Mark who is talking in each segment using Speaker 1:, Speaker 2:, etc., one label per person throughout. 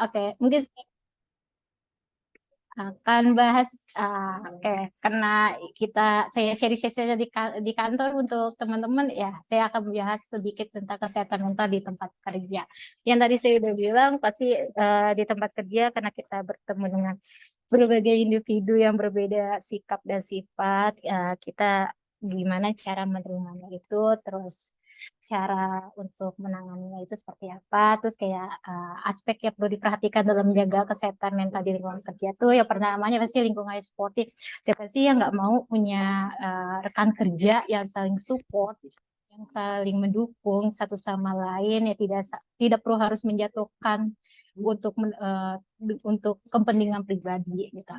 Speaker 1: Oke, mungkin akan bahas oke, karena saya share-share di kantor untuk teman-teman ya, saya akan membahas sedikit tentang kesehatan mental di tempat kerja. Yang tadi saya udah bilang pasti di tempat kerja karena kita bertemu dengan berbagai individu yang berbeda sikap dan sifat, kita gimana cara menerimanya itu, terus cara untuk menanganinya itu seperti apa, terus kayak aspek yang perlu diperhatikan dalam menjaga kesehatan mental di lingkungan kerja tuh yang pertamanya pasti lingkungan yang sportif. Siapa sih yang nggak mau punya rekan kerja yang saling support, yang saling mendukung satu sama lain, ya tidak perlu harus menjatuhkan untuk kepentingan pribadi gitu.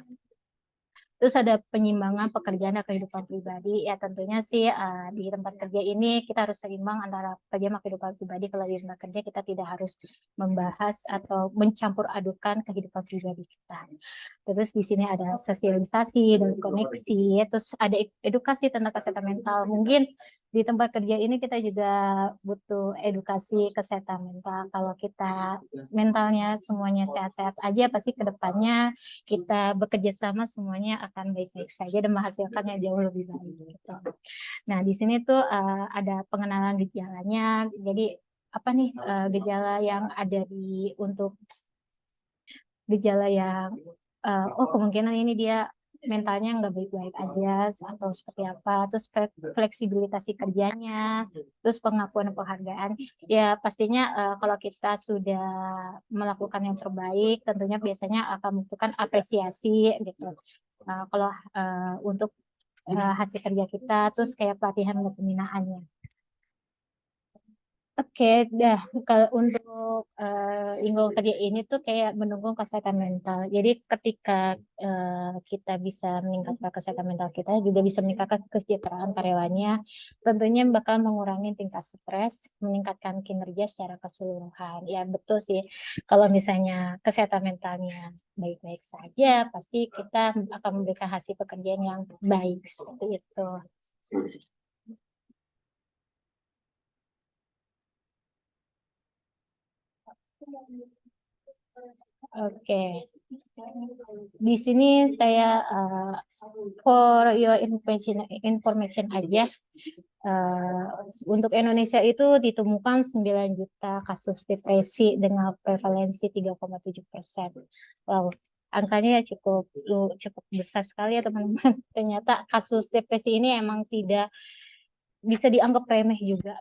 Speaker 1: Terus ada penyimbangan pekerjaan dan kehidupan pribadi. Ya tentunya sih di tempat kerja ini kita harus seimbang antara pekerjaan dan kehidupan pribadi. Kalau di tempat kerja kita tidak harus membahas atau mencampur adukan kehidupan pribadi kita. Terus di sini ada sosialisasi dan koneksi. Terus ada edukasi tentang kesehatan mental. Mungkin di tempat kerja ini kita juga butuh edukasi kesehatan mental. Kalau kita mentalnya semuanya sehat-sehat aja, pasti ke depannya kita bekerja sama semuanya akan baik-baik saja dan menghasilkannya jauh lebih baik gitu. Nah, di sini tuh ada pengenalan gejalanya. Jadi apa nih gejala yang ada untuk gejala yang oh kemungkinan ini dia mentalnya nggak baik-baik aja atau seperti apa, terus fleksibilitas kerjanya, terus pengakuan dan penghargaan. Ya pastinya kalau kita sudah melakukan yang terbaik, tentunya biasanya akan membutuhkan apresiasi gitu. Kalau untuk hasil kerja kita, terus kayak pelatihan dan pembinaannya. Oke, dah kalau untuk lingkungan kerja ini tuh kayak mendukung kesehatan mental. Jadi ketika kita bisa meningkatkan kesehatan mental kita, juga bisa meningkatkan kesejahteraan karyawannya. Tentunya bakal mengurangi tingkat stres, meningkatkan kinerja secara keseluruhan. Ya betul sih. Kalau misalnya kesehatan mentalnya baik-baik saja, pasti kita akan memberikan hasil pekerjaan yang baik seperti itu. Oke, di sini saya for your information aja. uh, untuk Indonesia itu ditemukan 9 juta kasus depresi dengan prevalensi 3,7%. Wow, angkanya ya cukup besar sekali ya teman-teman. Ternyata kasus depresi ini emang tidak bisa dianggap remeh juga.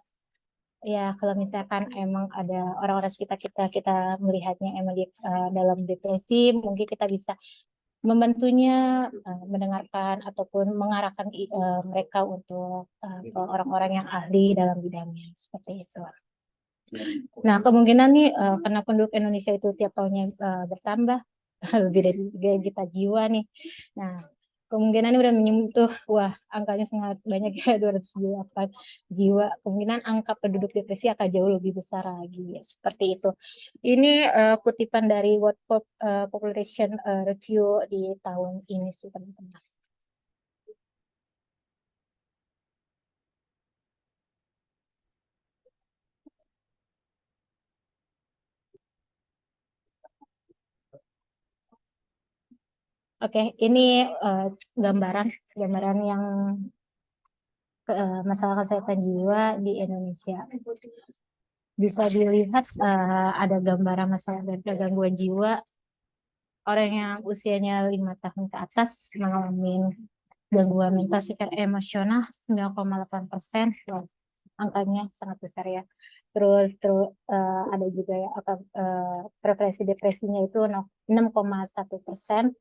Speaker 1: Ya, kalau misalkan emang ada orang-orang sekitar kita, kita melihatnya emang dalam depresi, mungkin kita bisa membantunya, mendengarkan ataupun mengarahkan mereka untuk ke orang-orang yang ahli dalam bidangnya, seperti itu. Nah, kemungkinan nih karena penduduk Indonesia itu tiap tahunnya bertambah lebih dari 3 juta jiwa nih. Nah, kemungkinan udah menyentuh, wah angkanya sangat banyak ya 208 jiwa. Kemungkinan angka penduduk depresi akan jauh lebih besar lagi seperti itu. Ini kutipan dari World Population Review di tahun ini sih teman-teman. Oke, ini eh, gambaran gambaran yang masalah kesehatan jiwa di Indonesia. Bisa dilihat ada gambaran masalah dan gangguan jiwa orang yang usianya 5 tahun ke atas mengalami gangguan mental secara emosional 9,8%. Wah, angkanya sangat besar ya. Terus ada juga ya preferensi depresinya itu 6,1%.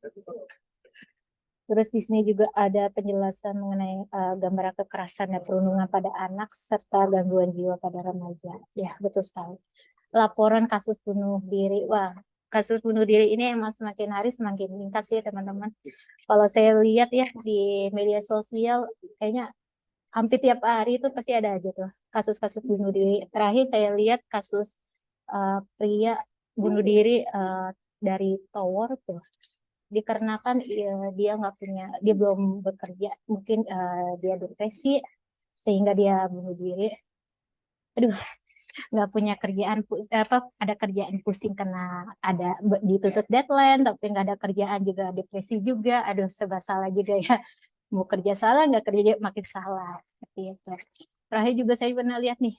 Speaker 1: Terus di sini juga ada penjelasan mengenai gambaran kekerasan dan perundungan pada anak serta gangguan jiwa pada remaja. Ya, betul sekali. Laporan kasus bunuh diri. Wah, kasus bunuh diri ini emang semakin hari semakin meningkat sih teman-teman. Kalau saya lihat ya di media sosial, kayaknya hampir tiap hari itu pasti ada aja tuh kasus-kasus bunuh diri. Terakhir saya lihat kasus pria bunuh diri dari tower tuh dikarenakan dia nggak punya, dia belum bekerja, mungkin dia depresi sehingga dia bunuh diri. Aduh, nggak punya kerjaan ada kerjaan pusing karena ada dituntut deadline, tapi nggak ada kerjaan juga depresi juga, aduh serba salah juga ya. Mau kerja salah nggak kerja makin salah seperti itu. Terakhir juga saya pernah lihat nih,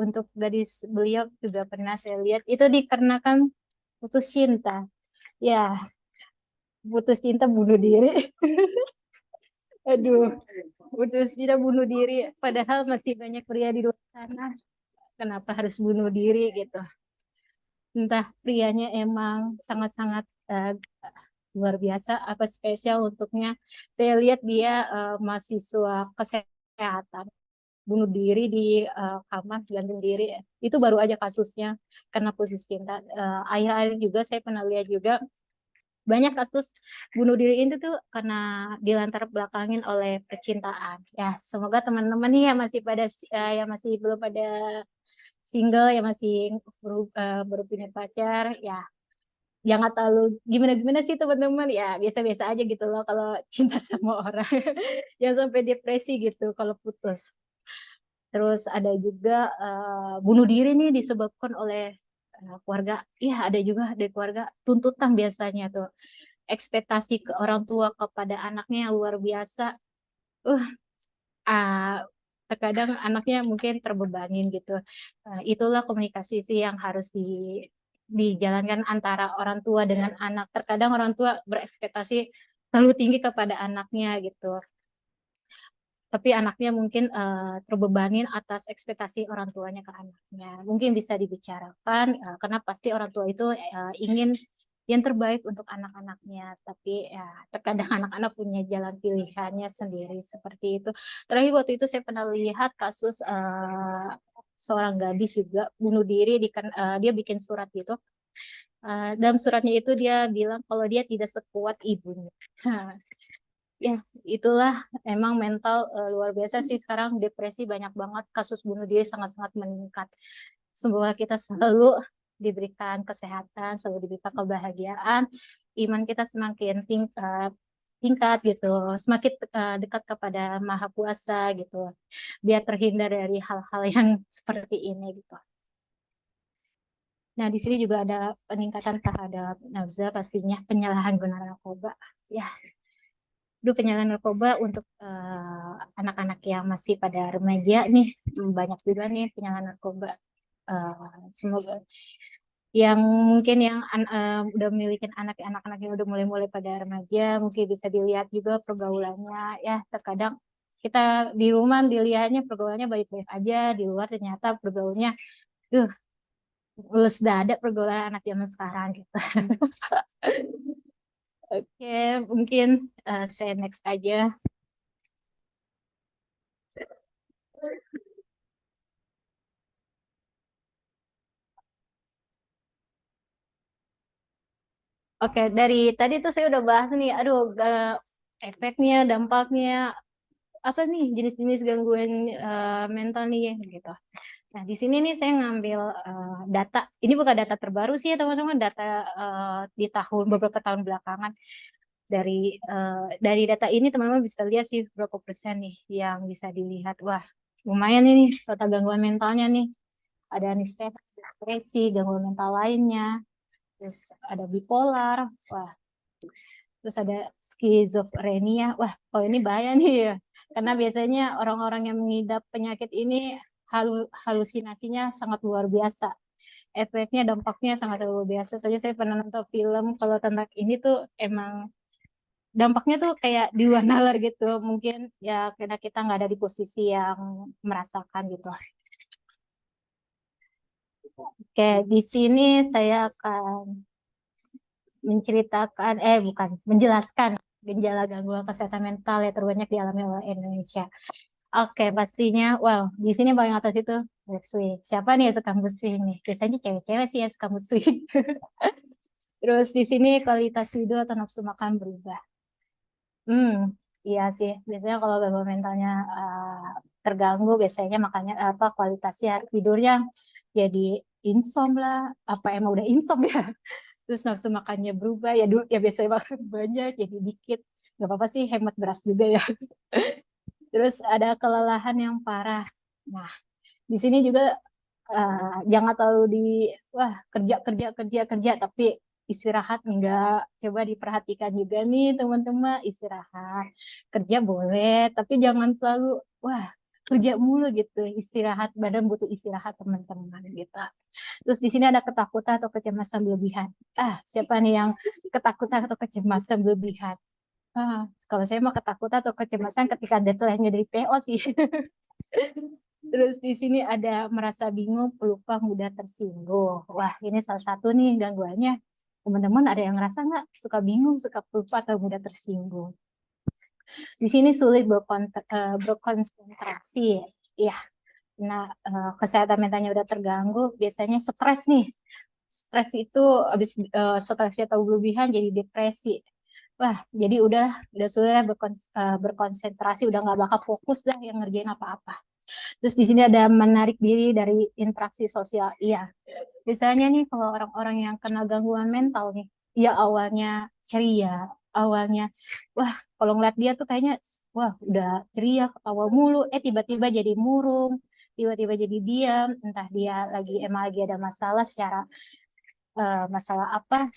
Speaker 1: untuk gadis beliau juga pernah saya lihat itu dikarenakan putus cinta. Ya, putus cinta bunuh diri. Aduh, putus cinta bunuh diri. Padahal masih banyak pria di luar sana. Kenapa harus bunuh diri gitu? Entah prianya emang sangat-sangat luar biasa apa spesial untuknya. Saya lihat dia mahasiswa kesehatan bunuh diri di kamar gantung diri. Itu baru aja kasusnya karena putus cinta. Akhir-akhir juga saya pernah lihat juga banyak kasus bunuh diri itu tuh karena dilantar belakangin oleh percintaan. Ya, semoga teman-teman nih yang masih yang masih belum pada single, yang masih baru punya pacar, ya jangan terlalu gimana-gimana sih teman-teman, ya biasa-biasa aja gitu loh kalau cinta sama orang. Jangan sampai depresi gitu kalau putus. Terus ada juga bunuh diri nih disebabkan oleh keluarga. Iya, ada juga dari keluarga tuntutan biasanya tuh. Ekspektasi ke orang tua kepada anaknya yang luar biasa. Uh, Terkadang anaknya mungkin terbebanin gitu. Itulah komunikasi sih yang harus dijalankan antara orang tua dengan anak. Terkadang orang tua berekspektasi terlalu tinggi kepada anaknya gitu. Tapi anaknya mungkin terbebanin atas ekspektasi orang tuanya ke anaknya. Mungkin bisa dibicarakan, karena pasti orang tua itu ingin yang terbaik untuk anak-anaknya. Tapi ya terkadang anak-anak punya jalan pilihannya sendiri seperti itu. Terakhir waktu itu saya pernah lihat kasus seorang gadis juga bunuh diri, dia bikin surat gitu. Dalam suratnya itu dia bilang kalau dia tidak sekuat ibunya. Ya, itulah emang mental luar biasa sih sekarang, depresi banyak banget, kasus bunuh diri sangat-sangat meningkat. Semoga kita selalu diberikan kesehatan, selalu diberikan kebahagiaan, iman kita semakin tingkat gitu, semakin dekat kepada Maha Kuasa gitu, biar terhindar dari hal-hal yang seperti ini gitu. Nah, di sini juga ada peningkatan terhadap nafza, pastinya penyalahan guna narkoba. Ya, penyalahan narkoba untuk anak-anak yang masih pada remaja nih, banyak juga nih penyalahan narkoba. Semoga yang mungkin yang udah memiliki anak-anak yang udah mulai-mulai pada remaja, mungkin bisa dilihat juga pergaulannya. Ya, terkadang kita di rumah dilihatnya pergaulannya baik-baik aja, di luar ternyata pergaulannya, mulus dada pergaulan anak zaman sekarang gitu. Oke, mungkin saya next aja. Oke, dari tadi tuh saya udah bahas nih, aduh, efeknya, dampaknya, apa nih jenis-jenis gangguan mental nih ya, gitu. Nah, di sini nih saya ngambil data, ini bukan data terbaru sih ya teman-teman, data di beberapa tahun belakangan. Dari data ini teman-teman bisa lihat sih berapa persen nih yang bisa dilihat. Wah, lumayan ini total gangguan mentalnya nih. Ada anxiety, depresi, gangguan mental lainnya, terus ada bipolar, wah, terus ada skizofrenia. Wah, oh ini bahaya nih ya. Karena biasanya orang-orang yang mengidap penyakit ini halusinasinya sangat luar biasa. Efeknya, dampaknya sangat luar biasa. Soalnya saya pernah nonton film kalau tentang ini tuh emang dampaknya tuh kayak di luar nalar gitu. Mungkin ya karena kita nggak ada di posisi yang merasakan gitu. Oke, di sini saya akan menjelaskan gejala gangguan kesehatan mental yang terbanyak dialami oleh Indonesia. Oke, pastinya, wow, di sini paling atas itu mood swing. Siapa nih yang suka mood swing nih? Biasanya cewek-cewek sih yang suka mood swing. Terus di sini kualitas tidur atau nafsu makan berubah. Hmm, iya sih. Biasanya kalau gangguan mentalnya terganggu, biasanya makanya apa kualitasnya tidurnya jadi insom lah. Apa emang udah insom ya? Terus nafsu makannya berubah ya, dulu ya biasanya makan banyak jadi dikit, nggak apa-apa sih, hemat beras juga ya. Terus ada kelelahan yang parah. Nah, di sini juga Jangan terlalu wah kerja kerja kerja kerja tapi istirahat enggak. Coba diperhatikan juga nih teman-teman, istirahat. Kerja boleh, tapi jangan terlalu wah kerja mulu gitu. Istirahat, badan butuh istirahat teman-teman gitu. Terus di sini ada ketakutan atau kecemasan berlebihan. Siapa nih yang ketakutan atau kecemasan berlebihan? Kalau saya mah ketakutan atau kecemasan ketika deadline-nya dari PO sih. Terus di sini ada merasa bingung, pelupa, mudah tersinggung. Wah, ini salah satu nih gangguannya. Teman-teman ada yang ngerasa nggak suka bingung, suka pelupa atau mudah tersinggung? Di sini sulit berkonsentrasi. Ya, nah kesehatan mentalnya udah terganggu, biasanya stres nih. Stres itu habis stresnya terlalu berlebihan jadi depresi. Wah, jadi udah sulit berkonsentrasi, udah nggak bakal fokus dah yang ngerjain apa-apa. Terus di sini ada menarik diri dari interaksi sosial. Iya, biasanya nih kalau orang-orang yang kena gangguan mental nih, ya awalnya ceria, awalnya, wah kalau ngeliat dia tuh kayaknya, wah udah ceria, ketawa mulu, tiba-tiba jadi murung, tiba-tiba jadi diam, entah dia emang lagi ada masalah secara masalah apa,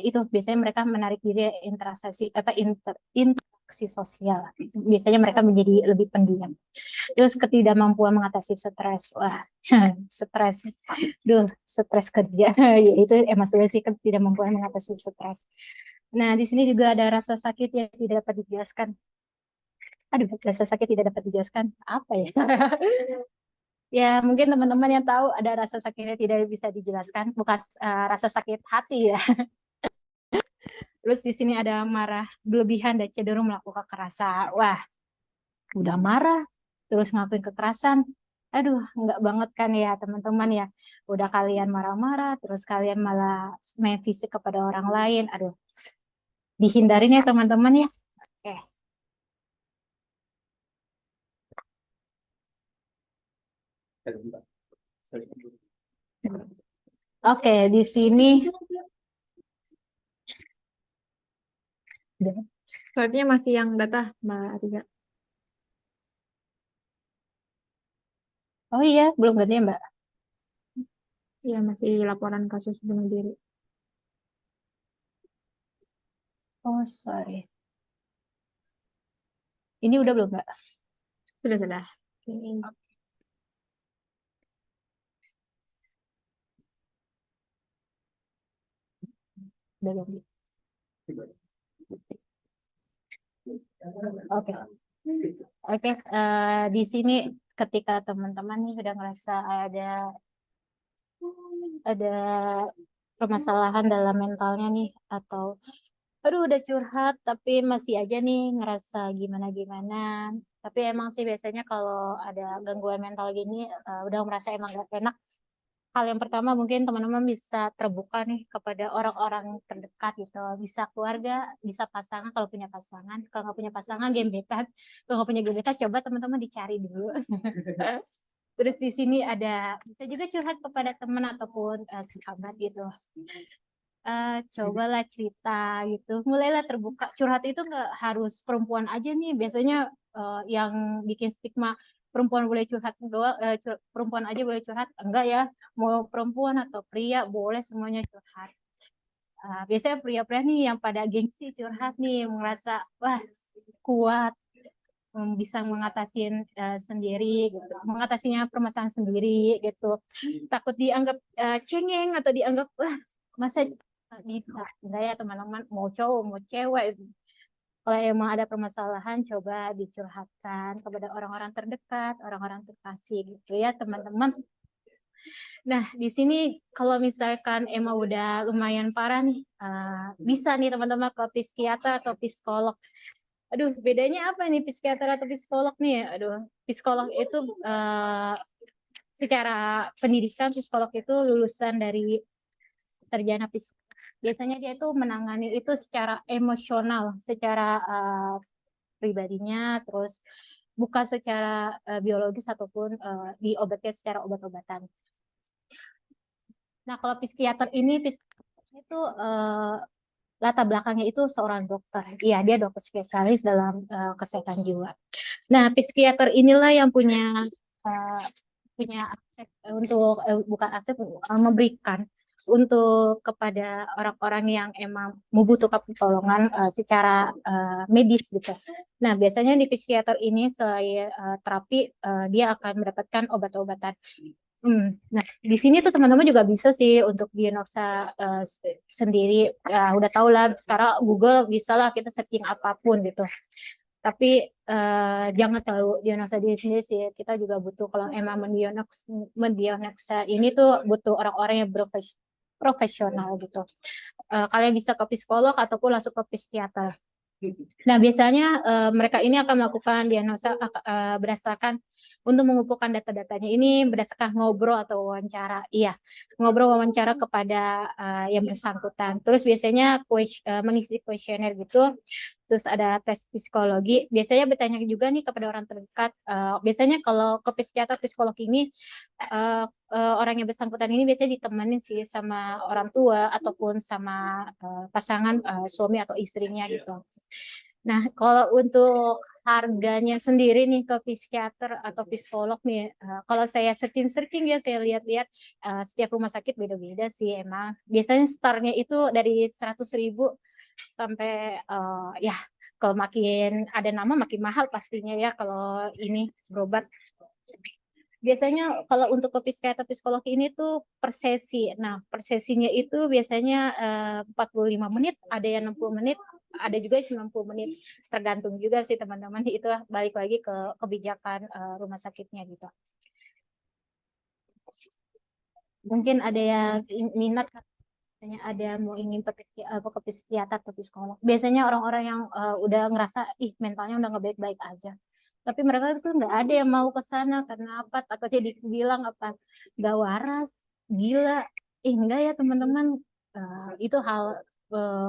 Speaker 1: itu biasanya mereka menarik diri interaksi sosial. Biasanya mereka menjadi lebih pendiam. Terus ketidakmampuan mengatasi stres. Wah, stres. Stres kerja. Ya, itu emang sudah sih ketidakmampuan mengatasi stres. Nah, di sini juga ada rasa sakit yang tidak dapat dijelaskan. Aduh, rasa sakit tidak dapat dijelaskan. Apa ya? Ya, mungkin teman-teman yang tahu ada rasa sakit yang tidak bisa dijelaskan, bukan rasa sakit hati ya. Terus di sini ada marah berlebihan dan cenderung melakukan kekerasan. Wah, udah marah, terus ngakuin kekerasan. Aduh, nggak banget kan ya teman-teman ya. Udah kalian marah-marah, terus kalian malah main fisik kepada orang lain. Aduh, dihindarin ya teman-teman ya. Oke. Oke, di sini.
Speaker 2: Selanjutnya masih yang data, Mbak Riza.
Speaker 1: Oh iya, belum ganti ya Mbak?
Speaker 2: Iya, masih laporan kasus bunuh diri.
Speaker 1: Oh, sorry. Ini udah belum Mbak?
Speaker 2: Sudah. Oke.
Speaker 1: Udah ganti. Oke. Oke, di sini ketika teman-teman nih udah ngerasa ada permasalahan dalam mentalnya nih, atau aduh udah curhat tapi masih aja nih ngerasa gimana-gimana. Tapi emang sih biasanya kalau ada gangguan mental gini, udah merasa emang gak enak. Hal yang pertama mungkin teman-teman bisa terbuka nih kepada orang-orang terdekat gitu. Bisa keluarga, bisa pasangan kalau punya pasangan. Kalau nggak punya pasangan, gebetan. Kalau nggak punya gebetan, coba teman-teman dicari dulu. Terus di sini bisa juga curhat kepada teman ataupun sahabat gitu. Cobalah cerita gitu, mulailah terbuka. Curhat itu nggak harus perempuan aja nih, biasanya yang bikin stigma perempuan boleh curhat doang, perempuan aja boleh curhat, enggak ya, mau perempuan atau pria boleh semuanya curhat. Biasanya pria-pria nih yang pada gengsi curhat nih, merasa wah kuat, bisa mengatasi sendiri gitu, mengatasinya permasalahan sendiri gitu, takut dianggap cengeng atau dianggap wah masa bisa. Enggak ya teman-teman, mau cowok mau cewek, kalau emang ada permasalahan coba dicurhatkan kepada orang-orang terdekat, orang-orang terkasih gitu ya teman-teman. Nah, di sini kalau misalkan emang udah lumayan parah nih, bisa nih teman-teman ke psikiater atau psikolog. Aduh, bedanya apa nih psikiater atau psikolog nih? Aduh, psikolog itu secara pendidikan psikolog itu lulusan dari sarjana psikologi. Biasanya dia itu menangani itu secara emosional, secara pribadinya, terus bukan secara biologis ataupun diobatkan secara obat-obatan. Nah, kalau psikiater ini itu latar belakangnya itu seorang dokter. Iya, dia dokter spesialis dalam kesehatan jiwa. Nah, psikiater inilah yang punya punya akses bukan akses memberikan untuk kepada orang-orang yang emang membutuhkan pertolongan secara medis gitu. Nah, biasanya di psikiater ini selain terapi, dia akan mendapatkan obat-obatan. Nah, di sini tuh teman-teman juga bisa sih untuk diagnosa sendiri. Ya, udah tau lah, sekarang Google bisa lah kita searching apapun gitu. Tapi jangan terlalu diagnosa diri sendiri sih. Kita juga butuh kalau emang mendiagnosa ini tuh butuh orang-orang yang profesional gitu. Kalian bisa ke psikolog ataupun langsung ke psikiater. Nah, biasanya mereka ini akan melakukan diagnosa berdasarkan untuk mengumpulkan data-datanya ini berdasarkan ngobrol atau wawancara. Iya, ngobrol wawancara kepada yang bersangkutan. Terus biasanya mengisi kuesioner gitu. Terus ada tes psikologi. Biasanya bertanya juga nih kepada orang terdekat. Biasanya kalau ke psikiater psikolog ini orang yang bersangkutan ini biasanya ditemenin sih sama orang tua ataupun sama pasangan suami atau istrinya gitu. Nah, kalau untuk harganya sendiri nih ke psikiater atau psikolog nih, kalau saya searching-searching ya, saya lihat-lihat setiap rumah sakit beda-beda sih emang. Biasanya startnya itu dari 100.000 sampai ya kalau makin ada nama makin mahal pastinya ya kalau ini berobat. Biasanya kalau untuk ke psikiater psikolog ini tuh per sesi. Nah, per sesinya itu biasanya 45 menit, ada yang 60 menit, ada juga yang 90 menit. Tergantung juga sih teman-teman, itu balik lagi ke kebijakan rumah sakitnya gitu. Mungkin ada yang minat katanya ada mau ingin ke psikiater atau psikolog. Biasanya orang-orang yang udah ngerasa ih mentalnya udah nggak baik-baik aja. Tapi mereka itu nggak ada yang mau ke sana karena apa? Takutnya dibilang apa? Nggak waras, gila. Enggak ya teman-teman. Itu hal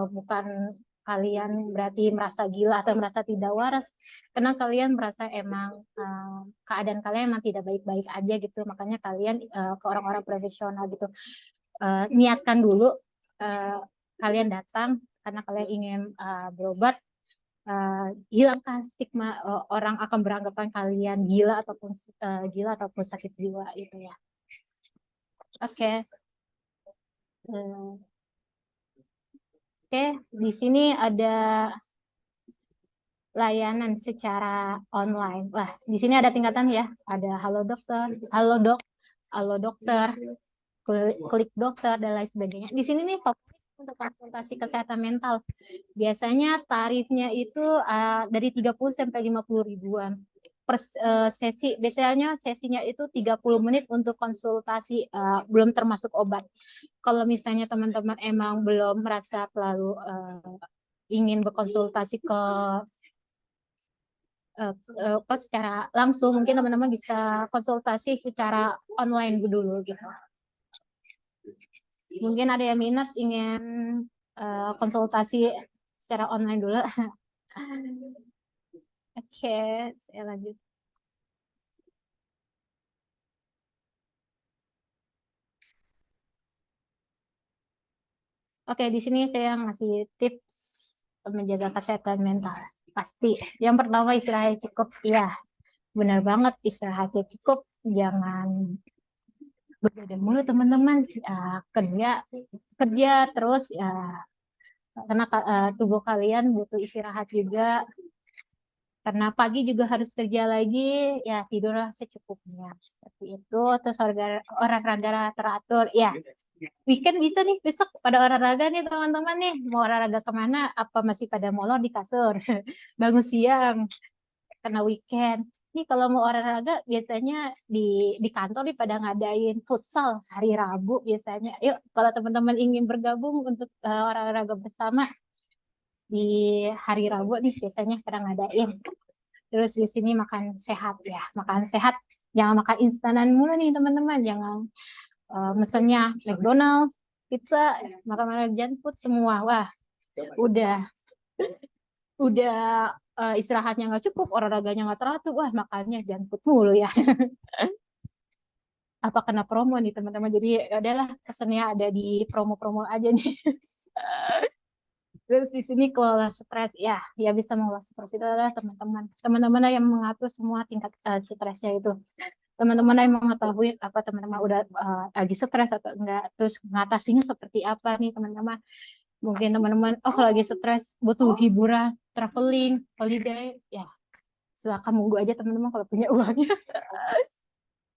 Speaker 1: bukan kalian berarti merasa gila atau merasa tidak waras. Karena kalian merasa emang keadaan kalian emang tidak baik-baik aja gitu. Makanya kalian ke orang-orang profesional gitu. Niatkan dulu kalian datang karena kalian ingin berobat. Hilangkan stigma orang akan beranggapan kalian gila ataupun sakit jiwa itu ya. Oke. Oke, di sini ada layanan secara online. Wah, di sini ada tingkatan ya. Ada halo dokter, halo dok, halo dokter, klik dokter dan lain sebagainya. Di sini nih favorit untuk konsultasi kesehatan mental. Biasanya tarifnya itu dari 30 sampai 50 ribuan per sesi. Biasanya sesinya itu 30 menit untuk konsultasi, belum termasuk obat. Kalau misalnya teman-teman emang belum merasa terlalu ingin berkonsultasi ke secara langsung, mungkin teman-teman bisa konsultasi secara online dulu gitu. Mungkin ada yang minat ingin konsultasi secara online dulu. Oke, saya lanjut. Oke, di sini saya ngasih tips menjaga kesehatan mental. Pasti. Yang pertama istirahat cukup. Ya, benar banget istirahatnya cukup. Jangan begadang mulu teman-teman. Kerja terus ya. Karena tubuh kalian butuh istirahat juga. Karena pagi juga harus kerja lagi, ya tidurlah secukupnya. Seperti itu. Terus olahraga teratur. Ya, weekend bisa nih besok pada olahraga nih teman-teman nih. Mau olahraga kemana? Apa masih pada molor di kasur? Bangun siang karena weekend. Nih kalau mau olahraga biasanya di kantor nih pada ngadain futsal hari Rabu biasanya. Yuk kalau teman-teman ingin bergabung untuk olahraga bersama di hari Rabu nih biasanya pada ngadain. Terus di sini makan sehat ya, makan sehat. Jangan makan instanan mulu nih teman-teman. Jangan mesennya McDonald, pizza, makan junk food semua. Wah, udah istirahatnya nggak cukup, olahraganya nggak teratur, wah makannya junk food mulu ya. Apa kena promo nih teman-teman? Jadi ya udahlah pesennya ada di promo-promo aja nih. Terus di sini kelola stres ya bisa mengelola stres itu adalah teman-teman yang mengatur semua tingkat stresnya itu. teman-teman yang mengetahui apa teman-teman udah lagi stres atau enggak, terus ngatasinya seperti apa nih teman-teman. Mungkin teman-teman, oh kalau lagi stres butuh hiburan, traveling, holiday, ya silakan monggo aja teman-teman kalau punya uangnya.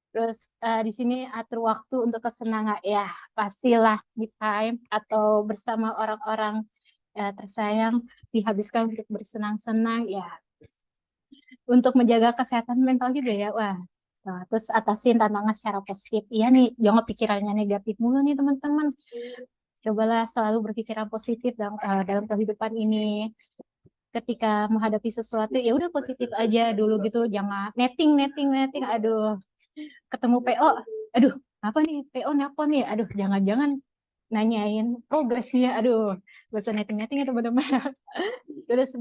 Speaker 1: Terus di sini atur waktu untuk kesenangan, ya pastilah me time atau bersama orang-orang tersayang dihabiskan untuk bersenang-senang, ya untuk menjaga kesehatan mental juga ya. Wah, nah, terus atasin tantangan secara positif. Iya nih, jangan pikirannya negatif mulu nih teman-teman. Cobalah selalu berpikiran positif dalam kehidupan ini. Ketika menghadapi sesuatu, ya udah positif aja dulu gitu. Jangan netting, netting, netting. Aduh, ketemu PO. Aduh, apa nih PO nelpon nih? Aduh, jangan-jangan nanyain progresnya. Aduh, gak usah netting-netting ya teman-teman. Terus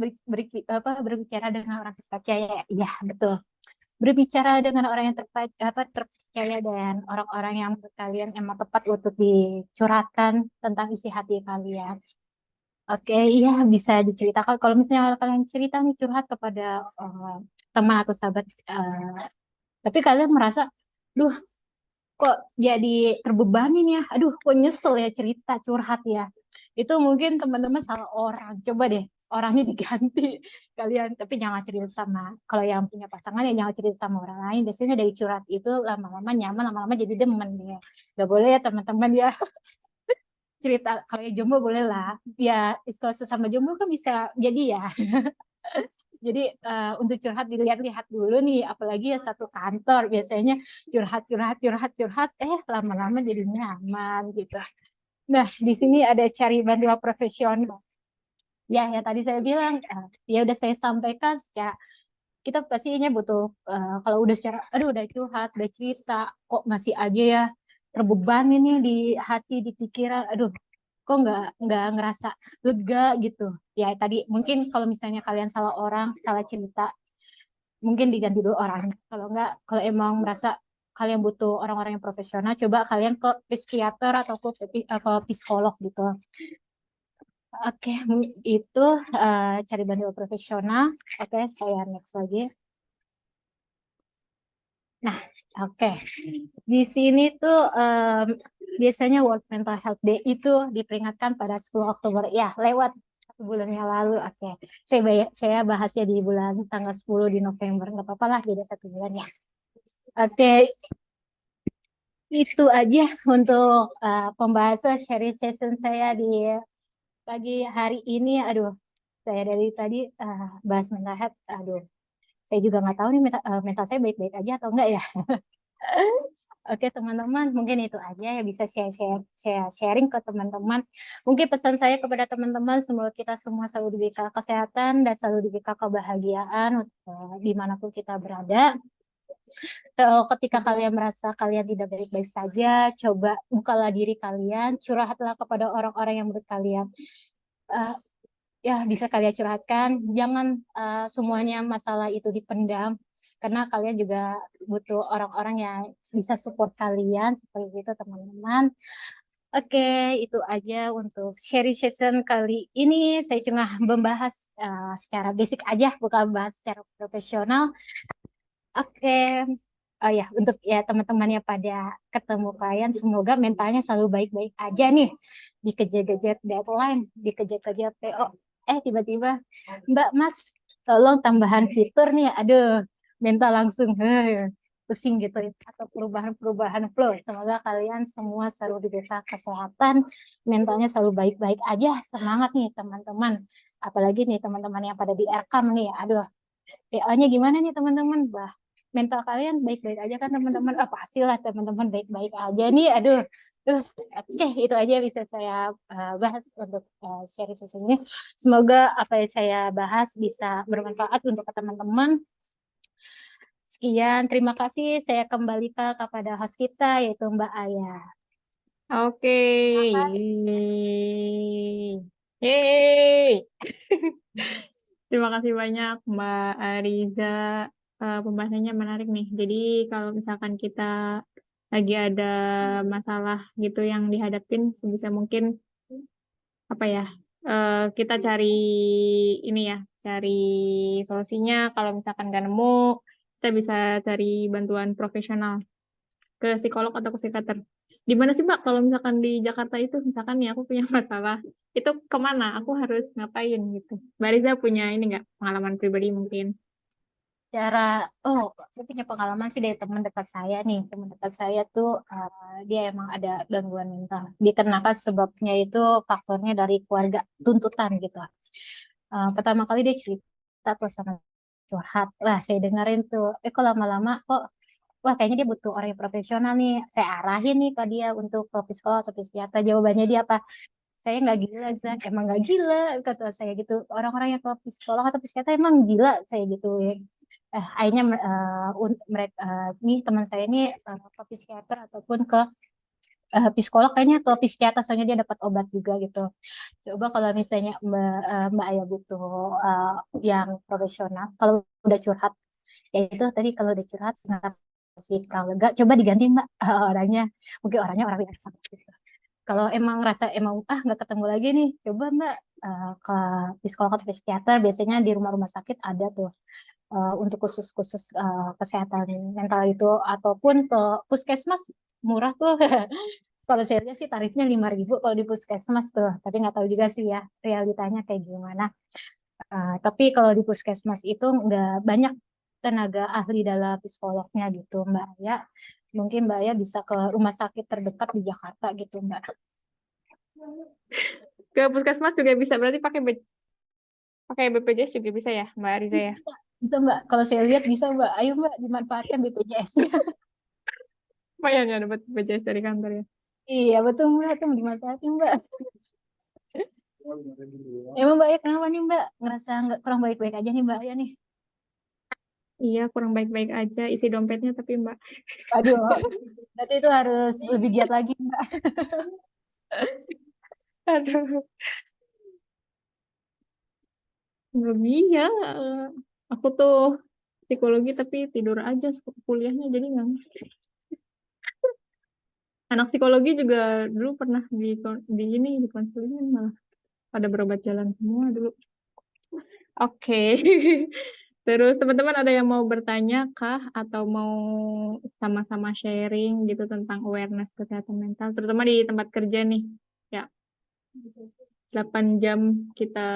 Speaker 1: berbicara dengan orang terpercaya. Iya, betul. Berbicara dengan orang yang terpercaya dan orang-orang yang menurut kalian emang tepat untuk dicurhatkan tentang isi hati kalian. Oke, iya bisa diceritakan. Kalau misalnya kalian cerita nih curhat kepada teman atau sahabat, tapi kalian merasa, duh, kok jadi terbebanin ya? Aduh, kok nyesel ya cerita curhat ya? Itu mungkin teman-teman salah orang. Coba deh orangnya diganti kalian, tapi jangan cerita sama, kalau yang punya pasangan ya jangan cerita sama orang lain. Biasanya dari curhat itu lama-lama nyaman, lama-lama jadi demen ya. Gak boleh ya teman-teman ya. Cerita kalau yang jomblo boleh lah ya, kalau sesama jomblo kan bisa jadi ya. Jadi untuk curhat dilihat-lihat dulu nih, apalagi ya satu kantor biasanya curhat curhat curhat curhat, lama-lama jadi nyaman gitu. Nah, di sini ada cari bantuan profesional. Ya, yang tadi saya bilang, ya udah saya sampaikan secara, kita pastinya butuh, kalau udah secara, aduh udah curhat, udah cerita, kok masih aja ya terbeban ini di hati, di pikiran, aduh kok nggak ngerasa lega gitu. Ya tadi mungkin kalau misalnya kalian salah orang, salah cerita, mungkin diganti dulu orangnya. Kalau nggak, kalau emang merasa kalian butuh orang-orang yang profesional, coba kalian ke psikiater atau ke psikolog gitu. Oke, itu cari bantuan profesional. Oke, saya next lagi. Nah, oke. Di sini tuh biasanya World Mental Health Day itu diperingatkan pada 10 Oktober. Ya, lewat 1 bulan yang lalu. Oke. Saya bahasnya di bulan tanggal 10 di November. Nggak apa-apa lah, beda 1 bulan ya. Oke, itu aja untuk pembahasan sharing session saya di pagi hari ini. Aduh, saya dari tadi bahas mental health. Aduh, saya juga nggak tahu nih mental saya baik-baik aja atau enggak ya. Oke teman-teman, mungkin itu aja ya, bisa saya sharing ke teman-teman. Mungkin pesan saya kepada teman-teman, semoga kita semua selalu diberikan kesehatan dan selalu diberikan kebahagiaan dimanapun kita berada. Ketika kalian merasa kalian tidak baik-baik saja, coba bukalah diri kalian, curhatlah kepada orang-orang yang menurut kalian uh, ya bisa kalian curhatkan. Jangan semuanya masalah itu dipendam, karena kalian juga butuh orang-orang yang bisa support kalian seperti itu teman-teman. Oke, itu aja untuk sharing session kali ini. Saya cuma membahas secara basic aja, bukan bahas secara profesional. Oke, oh ya, untuk ya teman-teman yang pada ketemu klien, semoga mentalnya selalu baik-baik aja nih. Dikejar-kejar deadline, dikejar-kejar PO. Tiba-tiba, Mbak, Mas, tolong tambahan fitur nih. Aduh, mental langsung pusing gitu. Atau perubahan-perubahan flow. Semoga kalian semua selalu diberikan kesehatan, mentalnya selalu baik-baik aja. Semangat nih teman-teman. Apalagi nih teman-teman yang pada di Aircam nih. Aduh, PO-nya gimana nih teman-teman? Mental kalian baik-baik aja kan teman-teman? Pastilah teman-teman baik-baik aja nih. Aduh, oke, itu aja bisa saya bahas untuk sharing sesi ini. Semoga apa yang saya bahas bisa bermanfaat untuk teman-teman. Sekian, terima kasih. Saya kembalikan kepada host kita, yaitu Mbak Aya.
Speaker 2: Oke.
Speaker 1: Makasih.
Speaker 2: Yeay. Terima kasih banyak Mbak Ariza. Pembahasannya menarik nih. Jadi kalau misalkan kita lagi ada masalah gitu yang dihadapin, sebisa mungkin apa ya, kita cari ini ya, cari solusinya. Kalau misalkan nggak nemu, kita bisa cari bantuan profesional ke psikolog atau ke psikiater. Di mana sih Mbak kalau misalkan di Jakarta itu, misalkan nih aku punya masalah, itu kemana? Aku harus ngapain gitu. Mbak Riza punya ini nggak pengalaman pribadi mungkin?
Speaker 1: Saya punya pengalaman sih dari teman dekat saya nih. Teman dekat saya tuh dia emang ada gangguan mental. Dikarenakan sebabnya itu faktornya dari keluarga, tuntutan gitu. Pertama kali dia cerita tuh sama curhat. Wah, saya dengerin tuh. Kok lama-lama kok, wah kayaknya dia butuh orang yang profesional nih. Saya arahin nih ke dia untuk ke psikolog atau psikiater. Jawabannya dia apa? Saya nggak gila, Zak. Emang nggak gila, kata saya gitu. Orang-orang yang ke psikolog atau psikiater emang gila, saya gitu ya. Akhirnya mereka nih teman saya ini ke psikiater ataupun ke psikolog, kayaknya ke psikiater soalnya dia dapat obat juga gitu. Coba kalau misalnya Mbak Aya butuh yang profesional, kalau udah curhat, ya itu tadi kalau udah curhat nggak sih kalau lega, coba diganti Mbak orangnya, mungkin orangnya orang yang gitu. Kalau emang rasa emang nggak ketemu lagi nih, coba Mbak ke psikolog atau psikiater. Biasanya di rumah-rumah sakit ada tuh untuk khusus-khusus kesehatan mental itu, ataupun ke puskesmas murah tuh. Kalau saya lihat sih tarifnya 5.000 kalau di puskesmas tuh, tapi nggak tahu juga sih ya realitanya kayak gimana. Tapi kalau di puskesmas itu nggak banyak tenaga ahli dalam psikolognya gitu Mbak ya. Mungkin Mbak ya bisa ke rumah sakit terdekat di Jakarta gitu Mbak.
Speaker 2: Ke puskesmas juga bisa, berarti pakai BPJS juga bisa ya Mbak Riza ya?
Speaker 1: Bisa Mbak, kalau saya lihat bisa Mbak. Ayo Mbak dimanfaatkan BPJS-nya.
Speaker 2: Lumayan ya dapat BPJS dari kantor ya.
Speaker 1: Iya betul Mbak, tuh dimanfaatin Mbak. Emang Mbak ya kenapa nih Mbak? Ngerasa nggak kurang baik-baik aja nih Mbak ya nih.
Speaker 2: Iya, kurang baik-baik aja isi dompetnya tapi Mbak.
Speaker 1: Aduh, berarti itu harus lebih giat lagi Mbak.
Speaker 2: Aduh, lebih ya. Aku tuh psikologi tapi tidur aja kuliahnya jadi nggak. Anak psikologi juga dulu pernah di ini di konseling malah pada berobat jalan semua dulu. Oke. Terus teman-teman ada yang mau bertanya kah atau mau sama-sama sharing gitu tentang awareness kesehatan mental, terutama di tempat kerja nih. Ya, 8 jam kita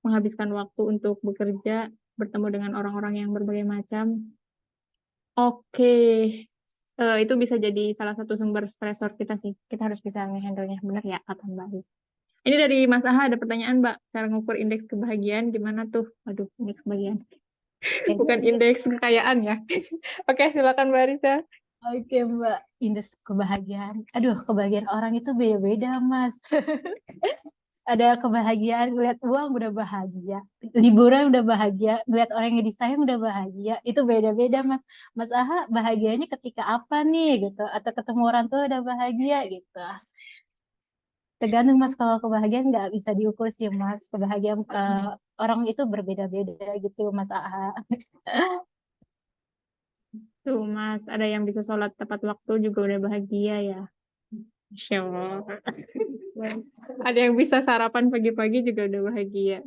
Speaker 2: menghabiskan waktu untuk bekerja, bertemu dengan orang-orang yang berbagai macam. Oke, itu bisa jadi salah satu sumber stresor kita sih. Kita harus bisa nge-handle-nya, benar ya kata Mbak Riz. Ini dari Mas Aha ada pertanyaan Mbak, cara ngukur indeks kebahagiaan gimana tuh? Aduh, indeks kebahagiaan. Bukan indeks kekayaan ya. Oke, silakan Mbak Risa.
Speaker 1: Oke Mbak, indeks kebahagiaan. Aduh, kebahagiaan orang itu beda-beda Mas. Ada kebahagiaan ngeliat uang udah bahagia, liburan udah bahagia, ngeliat orang yang disayang udah bahagia, itu beda-beda Mas. Mas Aha bahagianya ketika apa nih gitu, atau ketemu orang tua udah bahagia gitu. Tergantung Mas, kalau kebahagiaan nggak bisa diukur sih Mas. Kebahagiaan orang itu berbeda-beda gitu Mas Aha.
Speaker 2: Tuh Mas, ada yang bisa sholat tepat waktu juga udah bahagia ya. Masya Allah. Ada yang bisa sarapan pagi-pagi juga udah bahagia.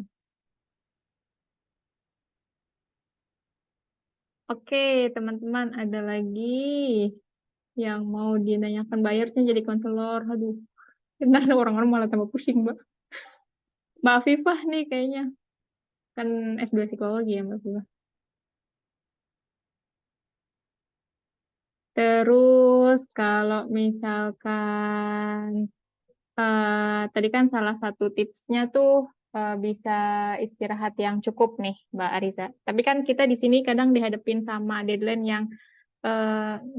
Speaker 2: Oke, teman-teman, ada lagi yang mau dinanyakan bayarnya jadi konselor. Aduh, benar orang-orang malah tambah pusing, Mbak. Mbak Afifah nih kayaknya. Kan S2 psikologi ya, Mbak Afifah. Terus kalau misalkan tadi kan salah satu tipsnya tuh bisa istirahat yang cukup nih, Mbak Ariza. Tapi kan kita di sini kadang dihadapin sama deadline yang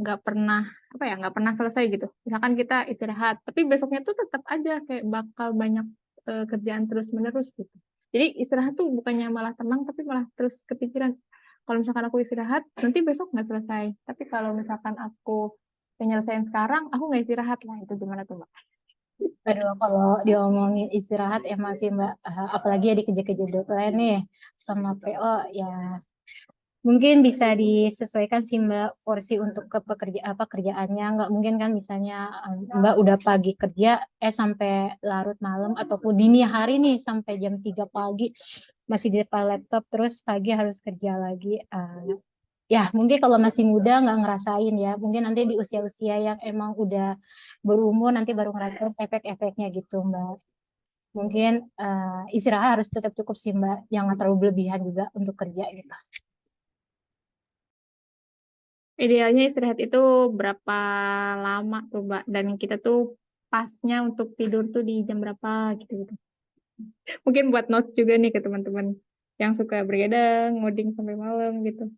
Speaker 2: nggak pernah nggak pernah selesai gitu. Misalkan kita istirahat, tapi besoknya tuh tetap aja kayak bakal banyak kerjaan terus menerus gitu. Jadi istirahat tuh bukannya malah tenang, tapi malah terus kepikiran. Kalau misalkan aku istirahat, nanti besok nggak selesai. Tapi kalau misalkan aku penyelesaian sekarang, aku nggak istirahat lah. Itu gimana tuh, Mbak?
Speaker 1: Aduh, kalau diomongin istirahat emang sih Mbak, apalagi ya dikejar-kejar deadline nih sama PO ya. Mungkin bisa disesuaikan sih Mbak porsi untuk ke kerjaannya. Nggak mungkin kan misalnya Mbak udah pagi kerja sampai larut malam, ataupun dini hari nih sampai jam 3 pagi masih di depan laptop, terus pagi harus kerja lagi. Ya, mungkin kalau masih muda nggak ngerasain ya. Mungkin nanti di usia-usia yang emang udah berumur nanti baru ngerasain efek-efeknya gitu, Mbak. Mungkin istirahat harus tetap cukup sih, Mbak. Jangan terlalu berlebihan juga untuk kerja gitu.
Speaker 2: Idealnya istirahat itu berapa lama tuh, Mbak? Dan kita tuh pasnya untuk tidur tuh di jam berapa gitu-gitu. Mungkin buat notes juga nih ke teman-teman yang suka begadang, ngoding sampai malam gitu.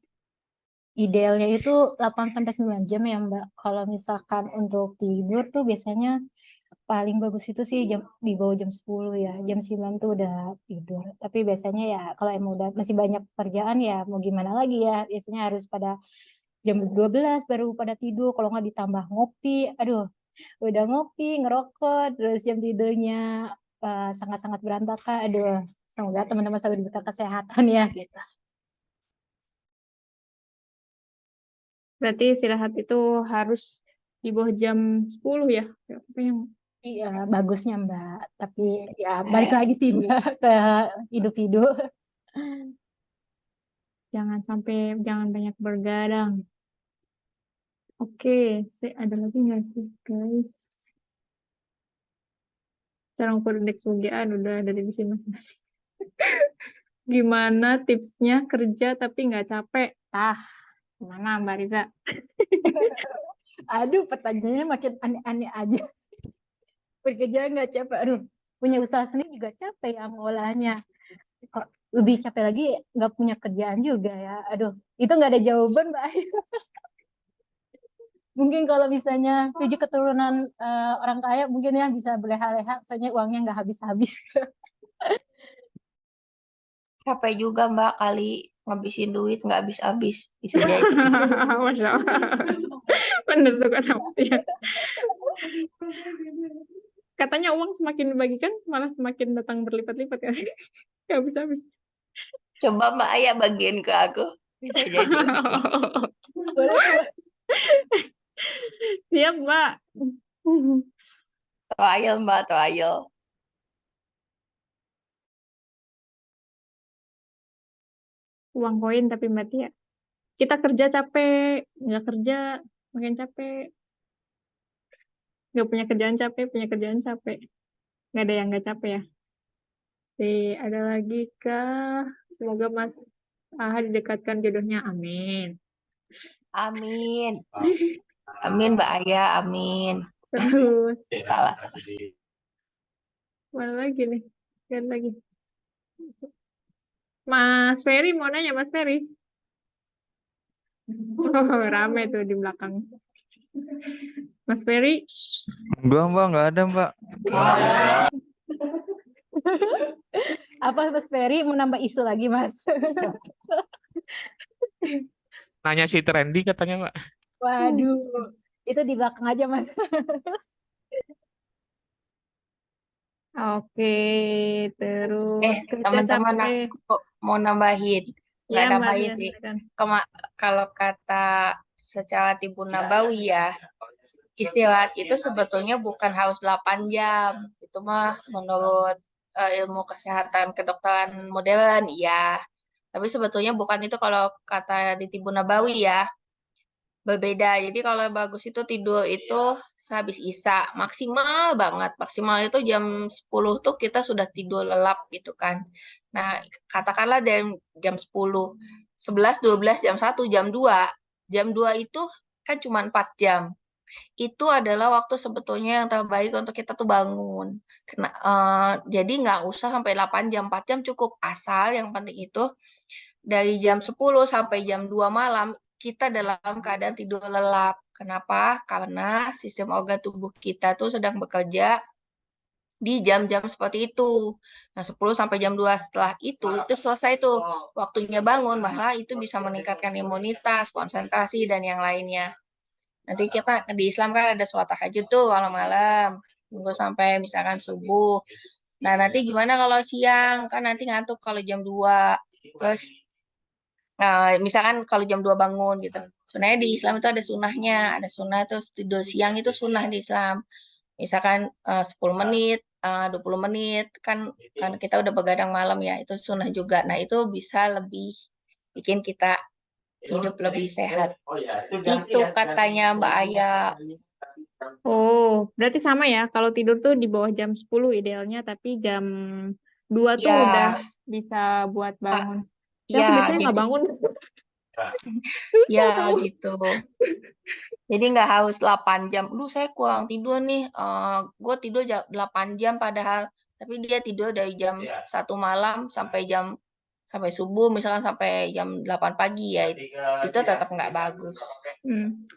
Speaker 1: Idealnya itu 8 sampai 9 jam ya, Mbak. Kalau misalkan untuk tidur tuh biasanya paling bagus itu sih jam di bawah jam 10 ya. Jam 9 tuh udah tidur. Tapi biasanya ya kalau emang udah masih banyak kerjaan ya mau gimana lagi ya. Biasanya harus pada jam 12 baru pada tidur. Kalau nggak ditambah ngopi. Aduh, udah ngopi, ngerokok, terus jam tidurnya sangat-sangat berantakan. Aduh, semoga teman-teman selalu diberikan kesehatan ya gitu.
Speaker 2: Berarti istirahat itu harus di bawah jam 10 ya. Apa yang
Speaker 1: Iya, bagusnya Mbak. Tapi ya balik lagi sih Mbak ke individu.
Speaker 2: jangan banyak bergadang. Oke, ada lagi nggak sih, guys? Cara ukur indeks kebahagiaan udah ada di sini masing-masing. Gimana tipsnya kerja tapi nggak capek? Gimana Mbak Riza?
Speaker 1: Aduh, pertanyaannya makin aneh-aneh aja. Bekerja nggak capek. Aduh, punya usaha sendiri juga capek ya ngolahnya. Kok lebih capek lagi nggak punya kerjaan juga ya. Aduh, itu nggak ada jawaban Mbak. Mungkin kalau misalnya 7 keturunan orang kaya mungkin ya bisa berleha-leha, soalnya uangnya nggak habis-habis.
Speaker 3: Capek juga Mbak kali ngabisin duit nggak habis-habis. Bisa jadi.
Speaker 2: Masya Allah. Bener tuh kata Mutia. Katanya uang semakin dibagikan malah semakin datang berlipat-lipat ya. Gak habis-habis.
Speaker 3: Coba Mbak Ayah bagiin ke aku. Bisa jadi.
Speaker 1: Boleh, boleh.
Speaker 2: Siap, Mbak.
Speaker 3: Atau ayel Mbak, atau ayel.
Speaker 2: Uang koin tapi Mbak Tia. Kita kerja capek, nggak kerja makin capek. Nggak punya kerjaan capek, punya kerjaan capek. Nggak ada yang nggak capek ya. Oke, ada lagi kah? Semoga Mas Aha didekatkan jodohnya. Amin.
Speaker 3: Amin. Amin Mbak Ayah, amin.
Speaker 2: Terus,
Speaker 3: Salah.
Speaker 2: mana lagi nih? Lihat lagi. Mas Ferry mau nanya, Mas Ferry. Oh, rame tuh di belakang. Mas Ferry,
Speaker 4: Enggak mbak, nggak ada mbak.
Speaker 1: Apa Mas Ferry mau nambah isu lagi Mas?
Speaker 5: Nanya si Trendy katanya Mbak.
Speaker 1: Waduh, itu di belakang aja Mas.
Speaker 2: oke. Terus kerja
Speaker 3: Teman-teman
Speaker 2: capek.
Speaker 3: aku mau nambahin. Nggak
Speaker 2: Iya, Mbak
Speaker 3: nambahin
Speaker 2: Dian,
Speaker 3: sih.
Speaker 2: silakan.
Speaker 3: Kalau kata secara Tibun Nabawi ya, istirahat itu sebetulnya bukan harus 8 jam. Itu mah menurut ilmu kesehatan kedokteran modern, ya. Tapi sebetulnya bukan itu kalau kata di Tibun Nabawi ya. Berbeda. Jadi kalau bagus itu tidur itu sehabis Isya. Maksimal banget. Maksimal itu jam 10 tuh kita sudah tidur lelap gitu kan. Nah, katakanlah dari jam 10, 11, 12, jam 1, jam 2. Jam 2 itu kan cuma 4 jam. Itu adalah waktu sebetulnya yang terbaik untuk kita tuh bangun. Jadi nggak usah sampai 8 jam, 4 jam cukup. Asal yang penting itu dari jam 10 sampai jam 2 malam kita dalam keadaan tidur lelap. Kenapa? Karena sistem organ tubuh kita tuh sedang bekerja di jam-jam seperti itu. Nah, 10 sampai jam 2 setelah itu selesai tuh waktunya bangun, malah itu bisa meningkatkan imunitas, konsentrasi, dan yang lainnya. Nanti kita di Islam kan ada sholat tahajud tuh kalau malam, tunggu sampai misalkan subuh. Nah, nanti gimana kalau siang? Kan nanti ngantuk kalau jam 2. Terus misalkan kalau jam 2 bangun gitu. Sebenarnya di Islam itu ada sunnahnya, ada sunnah terus tidur siang itu sunnah di Islam. Misalkan 10 menit, 20 menit kan kita udah begadang malam ya, itu sunnah juga. Nah, itu bisa lebih bikin kita hidup lebih sehat. Itu katanya Mbak Aya.
Speaker 2: Oh, berarti sama ya. Kalau tidur tuh di bawah jam 10 idealnya, tapi jam 2 tuh udah
Speaker 3: Ya,
Speaker 2: bisa buat
Speaker 3: Kak,
Speaker 2: bangun. Tapi aku
Speaker 3: ya
Speaker 2: biasanya nggak
Speaker 3: jadi
Speaker 2: bangun.
Speaker 3: ya
Speaker 2: Nggak tahu.
Speaker 3: gitu. Jadi nggak harus 8 jam. Duh, saya kurang tidur nih. Gue tidur 8 jam padahal. Tapi dia tidur dari jam 1 malam sampai subuh, misalkan sampai jam 8 pagi ya. Itu tetap nggak bagus.
Speaker 2: Hmm.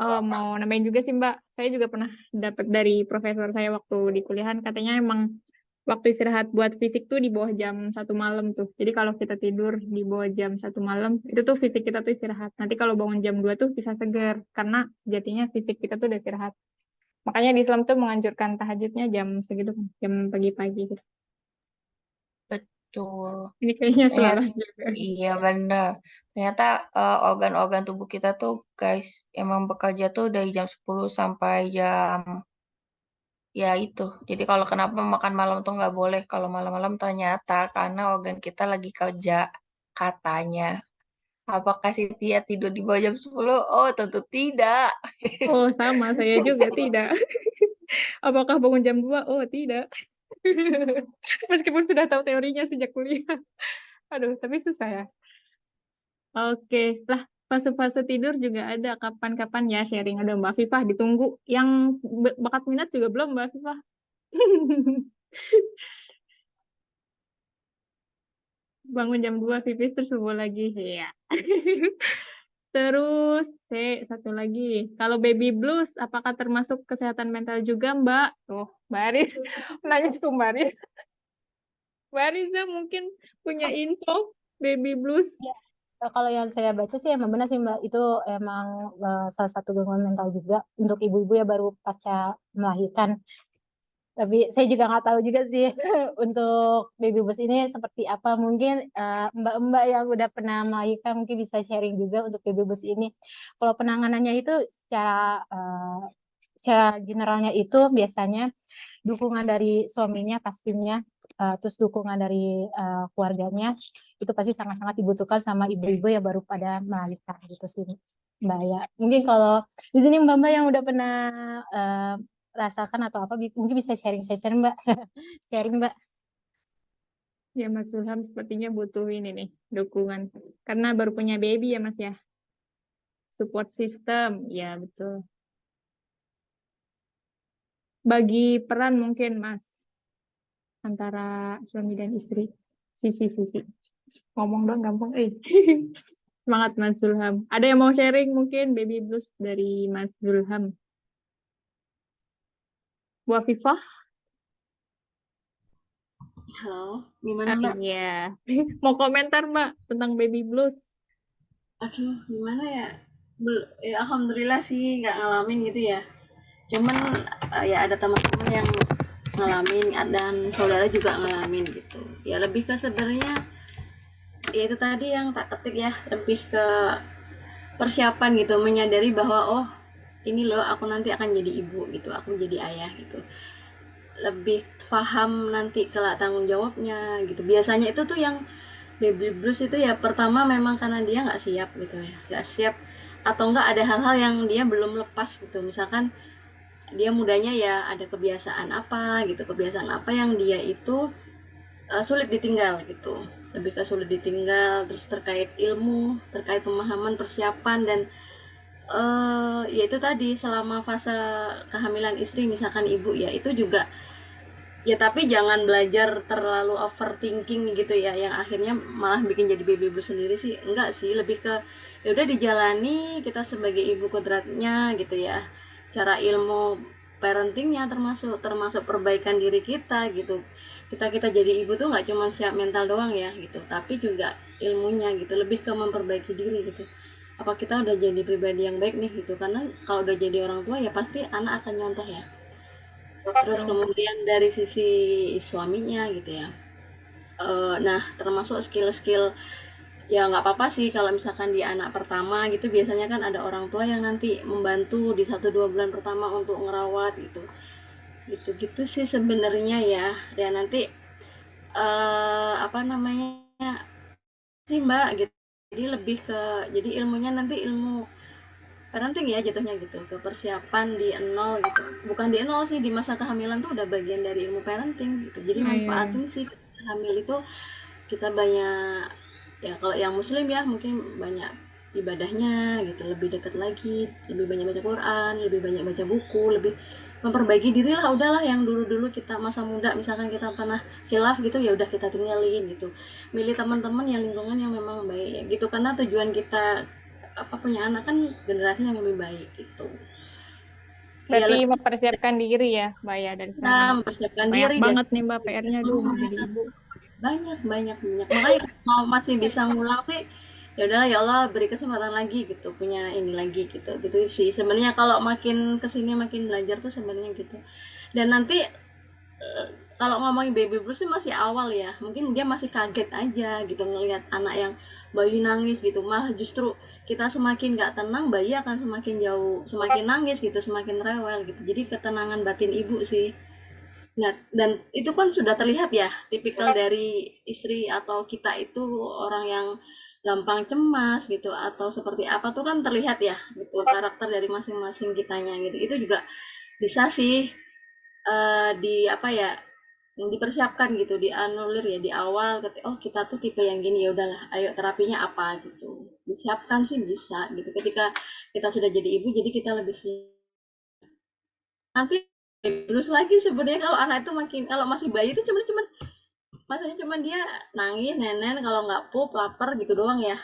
Speaker 2: Oh, mau nambahin juga sih Mbak. Saya juga pernah dapat dari profesor saya waktu di kuliahan, katanya emang waktu istirahat buat fisik tuh di bawah jam 1 malam tuh. Jadi kalau kita tidur di bawah jam 1 malam, itu tuh fisik kita tuh istirahat. Nanti kalau bangun jam 2 tuh bisa seger, karena sejatinya fisik kita tuh udah istirahat. Makanya di Islam tuh menganjurkan tahajudnya jam segitu kan, jam pagi-pagi gitu.
Speaker 3: Betul.
Speaker 2: Ini kayaknya
Speaker 3: Ternyata,
Speaker 2: salah juga.
Speaker 3: iya benar. Ternyata organ-organ tubuh kita tuh guys emang bekerja tuh dari jam 10 sampai jam ya itu. Jadi kalau kenapa makan malam tuh nggak boleh kalau malam-malam ternyata karena organ kita lagi kerja katanya. Apakah Cynthia tidur di bawah jam 10? Oh, tentu tidak.
Speaker 2: Oh, sama, saya juga tidak. Apakah bangun jam 2? Oh, tidak. Meskipun sudah tahu teorinya sejak kuliah. Aduh, tapi susah ya. Oke, lah fase-fase tidur juga ada kapan-kapan ya sharing. Ada Mbak Fifah ditunggu. Yang bakat minat juga belum Mbak Fifah. Bangun jam 2 pipis terus subuh lagi. Iya. Terus, satu lagi. Kalau baby blues, apakah termasuk kesehatan mental juga, Mbak? Tuh, Mbak Aris. Nanya ke Mbak Aris. Mbak Ariza mungkin punya info baby blues.
Speaker 1: Ya, kalau yang saya baca sih emang benar sih Mbak, itu emang salah satu gangguan mental juga untuk ibu-ibu ya baru pasca melahirkan. Tapi saya juga nggak tahu juga sih untuk baby blues ini seperti apa. Mungkin mbak-mbak yang udah pernah melahirkan mungkin bisa sharing juga untuk baby blues ini. Kalau penanganannya itu secara generalnya itu biasanya dukungan dari suaminya pastinya, terus dukungan dari keluarganya itu pasti sangat-sangat dibutuhkan sama ibu-ibu yang baru pada melahirkan gitu sih Mbak ya. Mungkin kalau di sini Mbak-mbak yang udah pernah eh, rasakan atau apa mungkin bisa sharing Mbak. Sharing Mbak.
Speaker 2: Ya Mas Ilham sepertinya butuh ini nih, dukungan. Karena baru punya baby ya Mas ya. Support system, ya betul. Bagi peran mungkin Mas antara suami dan istri. Sisi. Ngomong dong gampang, Semangat Mas Zulham. Ada yang mau sharing mungkin baby blues dari Mas Zulham? Bu Afifah?
Speaker 6: Halo, gimana Mbak?
Speaker 2: Iya. Mau komentar Mbak tentang baby blues?
Speaker 6: Aduh, gimana ya? Alhamdulillah sih nggak ngalamin gitu ya. Cuman ya ada teman-teman yang ngalamin dan saudara juga ngalamin gitu. Ya lebih ke sebenarnya ya itu tadi yang tak ketik ya, lebih ke persiapan gitu, menyadari bahwa oh ini loh aku nanti akan jadi ibu gitu, aku jadi ayah gitu. Lebih paham nanti kelak tanggung jawabnya gitu. Biasanya itu tuh yang baby blues itu ya pertama memang karena dia nggak siap gitu ya, nggak siap atau nggak ada hal-hal yang dia belum lepas gitu. Misalkan dia mudanya ya ada kebiasaan apa yang dia itu sulit ditinggal gitu, lebih ke sulit ditinggal, terus terkait ilmu, terkait pemahaman, persiapan dan ya itu tadi selama fase kehamilan istri misalkan ibu ya itu juga ya tapi jangan belajar terlalu overthinking gitu ya yang akhirnya malah bikin jadi baby blues sendiri sih enggak sih, lebih ke ya udah dijalani kita sebagai ibu kodratnya gitu ya, secara ilmu parentingnya termasuk termasuk perbaikan diri kita gitu. Kita jadi ibu tuh nggak cuma siap mental doang ya gitu, tapi juga ilmunya gitu, lebih ke memperbaiki diri gitu. Apa kita udah jadi pribadi yang baik nih gitu, karena kalau udah jadi orang tua ya pasti anak akan nyontoh ya. Terus kemudian dari sisi suaminya gitu ya. Nah, termasuk skill-skill ya nggak apa-apa sih kalau misalkan dia anak pertama gitu biasanya kan ada orang tua yang nanti membantu di 1-2 bulan pertama untuk ngerawat gitu. Gitu-gitu sih sebenarnya ya. Ya nanti apa namanya sih Mbak gitu Jadi lebih ke, jadi ilmunya nanti ilmu parenting ya jatuhnya gitu, ke persiapan di nol gitu. Bukan di nol sih, di masa kehamilan tuh udah bagian dari ilmu parenting gitu. Jadi
Speaker 2: Iya.
Speaker 6: manfaatin sih ketika hamil itu kita banyak, ya kalau yang muslim ya mungkin banyak ibadahnya gitu, lebih dekat lagi, lebih banyak baca Quran, lebih banyak baca buku, lebih memperbaiki diri lah. Udahlah yang dulu-dulu kita masa muda misalkan kita pernah khilaf gitu, ya udah kita tinggalin gitu, milih teman-teman yang lingkungan yang memang baik ya gitu, karena tujuan kita apa punya anak kan generasi yang lebih baik gitu ya.
Speaker 2: Berarti
Speaker 6: Lebih
Speaker 2: mempersiapkan diri ya, Mbak ya, dari
Speaker 6: kita
Speaker 2: sekarang.
Speaker 6: mempersiapkan
Speaker 2: Banyak
Speaker 6: diri dan
Speaker 2: banget nih Mbak PR-nya, aduh, mau jadi ibu.
Speaker 6: banyak makanya mau masih bisa ngulang sih, ya udahlah ya Allah beri kesempatan lagi gitu, punya ini lagi gitu sih sebenarnya. Kalau makin kesini makin belajar tuh sebenarnya gitu. Dan nanti kalau ngomongin baby blues sih masih awal ya, mungkin dia masih kaget aja gitu ngelihat anak yang bayi nangis gitu, malah justru kita semakin nggak tenang, bayi akan semakin jauh, semakin nangis gitu, semakin rewel gitu. Jadi ketenangan batin ibu sih. Nah, dan itu kan sudah terlihat ya, tipikal dari istri atau kita itu orang yang gampang cemas gitu atau seperti apa tuh kan terlihat ya gitu, karakter dari masing-masing kitanya gitu. Itu juga bisa sih di apa ya, dipersiapkan gitu, dianulir ya di awal. Oh kita tuh tipe yang gini, ya udahlah, ayo terapinya apa gitu. Disiapkan sih bisa gitu. Ketika kita sudah jadi ibu, jadi kita lebih siap. Nanti terus lagi sebenarnya kalau anak itu makin, kalau masih bayi itu cuman masanya cuman dia nangis, nenen, kalau nggak pup, lapar gitu doang ya.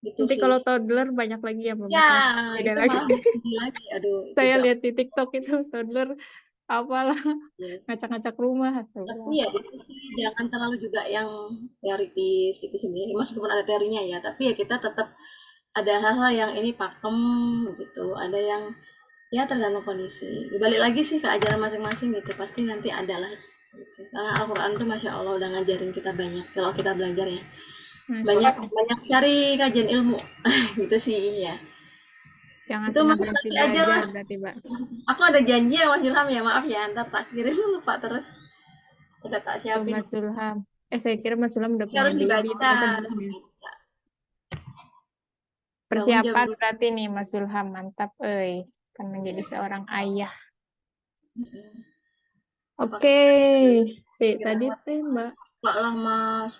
Speaker 6: Gitu
Speaker 2: Nanti
Speaker 6: sih.
Speaker 2: kalau toddler banyak lagi ya Mbak
Speaker 6: Ya,
Speaker 2: masalah. Beda
Speaker 6: itu
Speaker 2: lagi.
Speaker 6: malah sedih lagi. Aduh, itu
Speaker 2: Saya
Speaker 6: gak.
Speaker 2: lihat di TikTok itu toddler apalah
Speaker 6: Ya.
Speaker 2: ngacak-ngacak rumah.
Speaker 6: Tapi
Speaker 2: Astagfirullah.
Speaker 6: ya itu sih jangan terlalu juga yang teoritis gitu sebenarnya. Meskipun ada teorinya ya, tapi ya kita tetap ada hal-hal yang ini pakem gitu. Ada yang ya tergantung kondisi. Balik lagi sih ke ajaran masing-masing gitu. Pasti nanti ada lah. Gitu. Karena Al-Quran tuh Masya Allah udah ngajarin kita banyak. Kalau kita belajar ya.
Speaker 2: Masya Allah.
Speaker 6: Banyak cari kajian ilmu. Gitu sih ya.
Speaker 2: Jangan
Speaker 6: Itu
Speaker 2: pernah
Speaker 6: mas
Speaker 2: berhenti
Speaker 6: nanti aja lah.
Speaker 2: belajar berarti Mbak.
Speaker 6: Aku ada janji ya Mas Ilham ya. Maaf ya, ntar tak kirim lupa terus. Udah tak
Speaker 2: Tuh
Speaker 6: siapin.
Speaker 2: Mas Sulham. Saya kira Mas Sulham udah
Speaker 6: Ini
Speaker 2: punya
Speaker 6: harus
Speaker 2: baby,
Speaker 6: dibaca.
Speaker 2: ternyata
Speaker 6: Harus
Speaker 2: belum ya.
Speaker 6: dibaca. Bangun jam
Speaker 2: Persiapan
Speaker 6: 2.
Speaker 2: berarti nih Mas Sulham, mantap kan menjadi seorang ayah. Oke, sih tadi teh Mbak.
Speaker 6: Enggak lah Mas.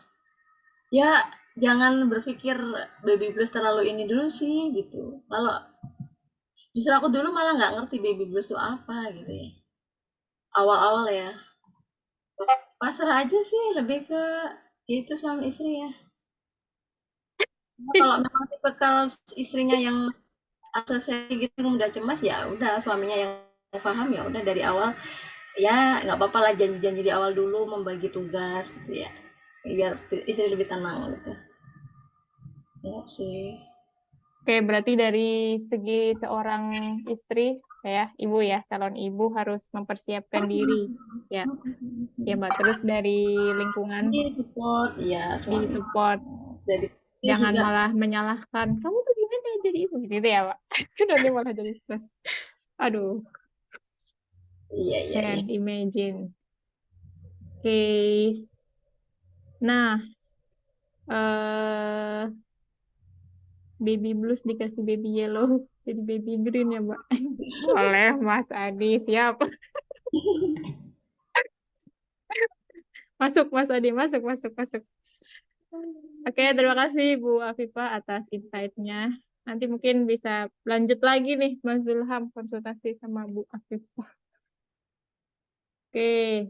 Speaker 6: Ya jangan berpikir baby blues terlalu ini dulu sih gitu. Kalau justru aku dulu malah nggak ngerti baby blues itu apa gitu ya. Awal-awal ya. Pasrah aja sih, lebih ke gitu suami istri ya. Nah, kalau memang tipikal istrinya yang asosiasi gitu mudah cemas, ya udah suaminya yang paham, ya udah dari awal ya nggak apa-apa lah, janji-janji di awal dulu membagi tugas gitu ya, biar istri lebih tenang gitu ya sih.
Speaker 2: Oke, berarti dari segi seorang istri, ya, ibu ya, calon ibu harus mempersiapkan diri, ya, ya Mbak. Terus dari lingkungan
Speaker 6: Ini support ya
Speaker 2: di
Speaker 6: suami,
Speaker 2: support,
Speaker 6: dari dia
Speaker 2: jangan
Speaker 6: juga.
Speaker 2: malah menyalahkan, kamu tuh gimana jadi ibu, gitu ya Mbak. Nanti malah jadi stres. Aduh,
Speaker 6: Iya iya iya.
Speaker 2: can imagine. Oke, nah, eh baby blues dikasih baby yellow, jadi baby green ya Mbak. Oleh Mas Adi, siap. Masuk Mas Adi, masuk, masuk, masuk. Oke, terima kasih Bu Afifah atas insight-nya. Nanti mungkin bisa lanjut lagi nih Mas Zulham konsultasi sama Bu Afifah. Oke,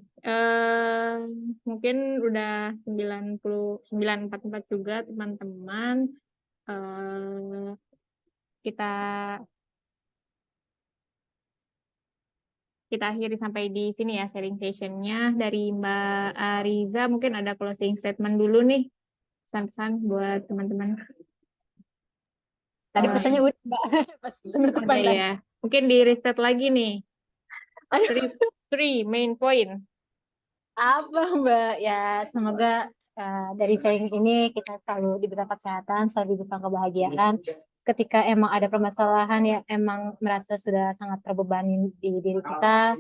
Speaker 2: mungkin udah 9:44 juga teman-teman. Kita akhiri sampai di sini ya sharing session-nya. Dari Mbak Ariza mungkin ada closing statement dulu nih. Pesan-pesan buat teman-teman.
Speaker 1: Tadi pesannya udah Mbak, pas penutupan
Speaker 2: Oke
Speaker 1: tadi.
Speaker 2: ya. Mungkin di reset lagi nih. Three main point.
Speaker 1: Apa Mbak? Ya semoga dari sharing ini kita selalu diberikan kesehatan, selalu diberikan kebahagiaan, ketika emang ada permasalahan yang emang merasa sudah sangat terbebani di diri kita,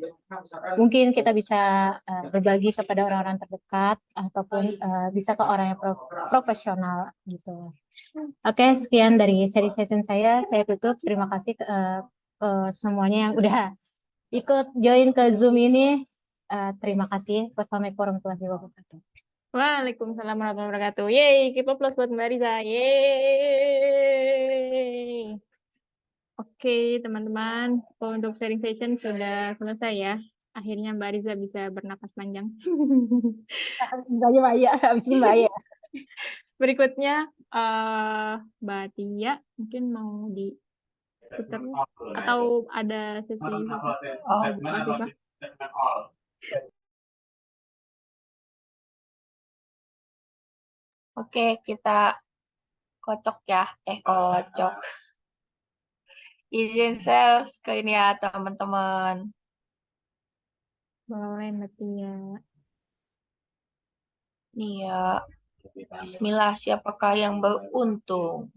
Speaker 1: mungkin kita bisa berbagi kepada orang-orang terdekat ataupun bisa ke orang yang profesional gitu. Oke, sekian dari seri session saya. Saya tutup. Terima kasih ke semuanya yang udah ikut join ke Zoom ini. Terima kasih. Wassalamualaikum warahmatullahi wabarakatuh.
Speaker 2: Waalaikumsalam warahmatullahi wabarakatuh. Yeay, keep applause buat Mbak Riza. Yeay. Oke, teman-teman, untuk sharing session sudah selesai ya. Akhirnya Mbak Riza bisa bernapas panjang.
Speaker 1: Habis aja Mbak Iya, habis ini Mbak Iya.
Speaker 2: Berikutnya, Mbak Tia mungkin mau diputar atau ada sesi Afifah?
Speaker 3: Oke, kita kocok ya. Kocok. Izin share ke ini ya, teman-teman.
Speaker 2: Boleh, Mbak Tia.
Speaker 3: Nih ya. Bismillah, siapakah yang beruntung?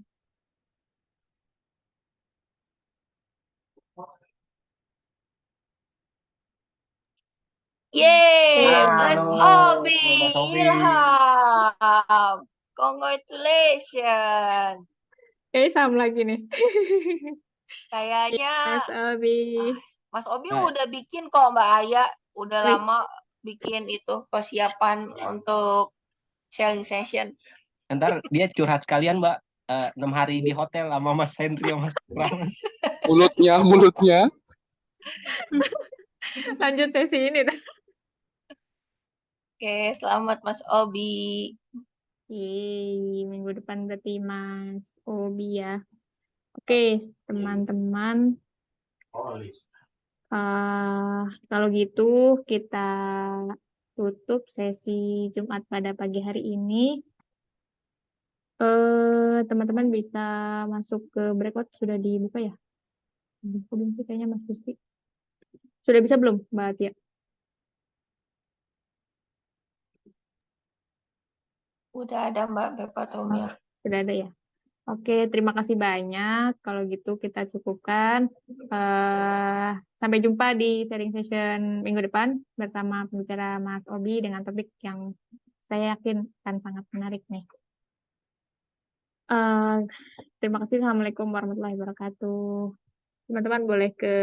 Speaker 3: Yeay, Mas Obi, Ilham. Congratulations.
Speaker 2: Sama lagi nih.
Speaker 3: Kayaknya
Speaker 2: Mas Obi.
Speaker 3: Mas Obi udah bikin kok Mbak Aya. Udah
Speaker 2: Wis.
Speaker 3: lama bikin itu persiapan untuk sharing session.
Speaker 7: Ntar dia curhat sekalian, Mbak. 6 hari di hotel sama Mas Henry sama Mas Pram.
Speaker 5: Mulutnya.
Speaker 2: Lanjut sesi ini.
Speaker 3: Oke, selamat Mas Obi.
Speaker 2: Yeay, minggu depan berarti Mas Obi ya. Oke, teman-teman. Kalau gitu kita tutup sesi Jumat pada pagi hari ini. Teman-teman bisa masuk ke breakout, sudah dibuka ya? Belum sih kayaknya Mas Gusti. Sudah bisa belum Mbak Tia?
Speaker 3: Udah ada Mbak breakout room-nya.
Speaker 2: Sudah ada ya? Oke, terima kasih banyak. Kalau gitu kita cukupkan. Sampai jumpa di sharing session minggu depan bersama pembicara Mas Obi dengan topik yang saya yakin akan sangat menarik nih. Terima kasih. Assalamualaikum warahmatullahi wabarakatuh. Teman-teman boleh ke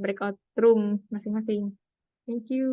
Speaker 2: breakout room masing-masing. Thank you.